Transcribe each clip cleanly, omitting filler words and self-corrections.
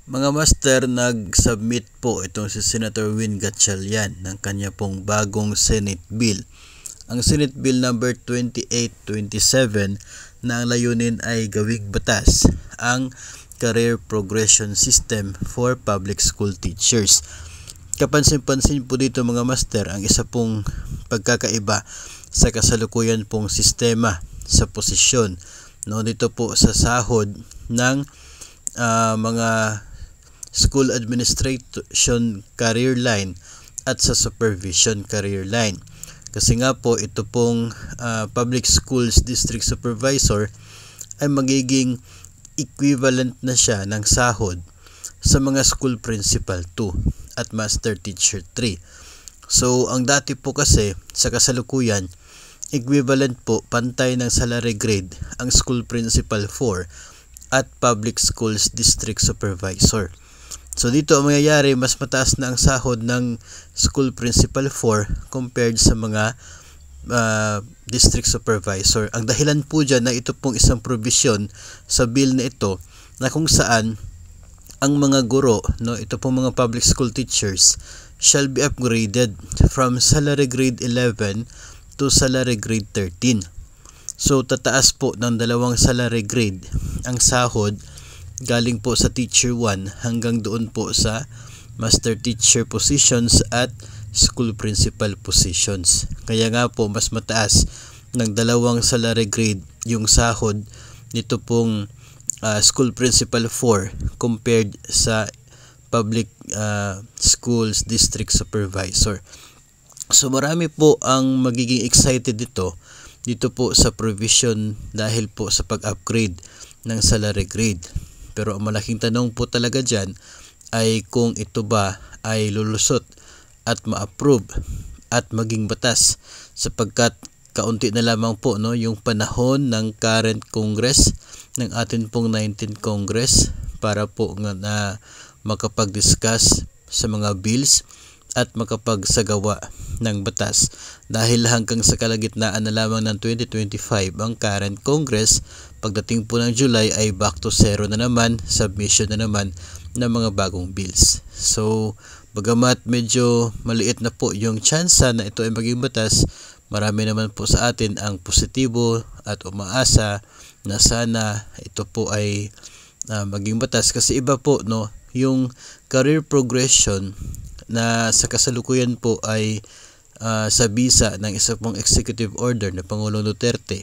Mga master, nag-submit po itong si Senator Win Gatchalian ng kanya pong bagong Senate Bill. Ang Senate Bill number 2827 na ang layunin ay gawing batas ang Career Progression System for Public School Teachers. Kapansin-pansin po dito mga master ang isa pong pagkakaiba sa kasalukuyan pong sistema sa posisyon. Dito po sa sahod ng mga school administration career line at sa supervision career line. Kasi nga po ito pong public schools district supervisor ay magiging equivalent na siya ng sahod sa mga school principal 2 at master teacher 3. So ang dati po kasi sa kasalukuyan equivalent po pantay ng salary grade ang school principal 4 at public schools district supervisor. So dito ang mangyayari, mas mataas na ang sahod ng school principal 4 compared sa mga district supervisor. Ang dahilan po dyan na ito pong isang provision sa bill na ito na kung saan ang mga guro, ito pong mga public school teachers shall be upgraded from salary grade 11 to salary grade 13. So tataas po ng dalawang salary grade ang sahod galing po sa teacher 1 hanggang doon po sa master teacher positions at school principal positions. Kaya nga po mas mataas ng dalawang salary grade yung sahod nito pong school principal 4 compared sa public schools district supervisor. So marami po ang magiging excited dito po sa provision dahil po sa pag-upgrade ng salary grade. Pero ang malaking tanong po talaga dyan ay kung ito ba ay lulusot at ma-approve at maging batas, sapagkat kaunti na lamang po yung panahon ng current Congress, ng atin pong 19th Congress, para po na makapag-discuss sa mga bills at makapagsagawa ng batas, dahil hanggang sa kalagitnaan na lamang ng 2025 ang current Congress. Pagdating po ng July ay back to zero na naman, submission na naman ng mga bagong bills. So bagamat medyo maliit na po yung tsansa na ito ay maging batas, marami naman po sa atin ang positibo at umaasa na sana ito po ay maging batas. Kasi iba po yung career progression na sa kasalukuyan po ay sa bisa ng isa pong executive order na Pangulong Duterte.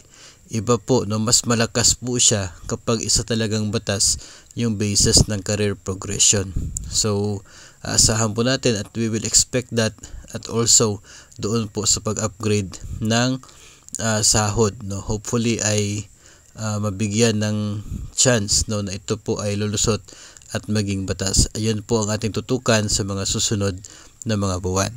Iba po, mas malakas po siya kapag isa talagang batas yung basis ng career progression. So asahan po natin at we will expect that, at also doon po sa pag-upgrade ng sahod. Hopefully ay mabigyan ng chance na ito po ay lulusot at maging batas. Ayun po ang ating tutukan sa mga susunod na mga buwan.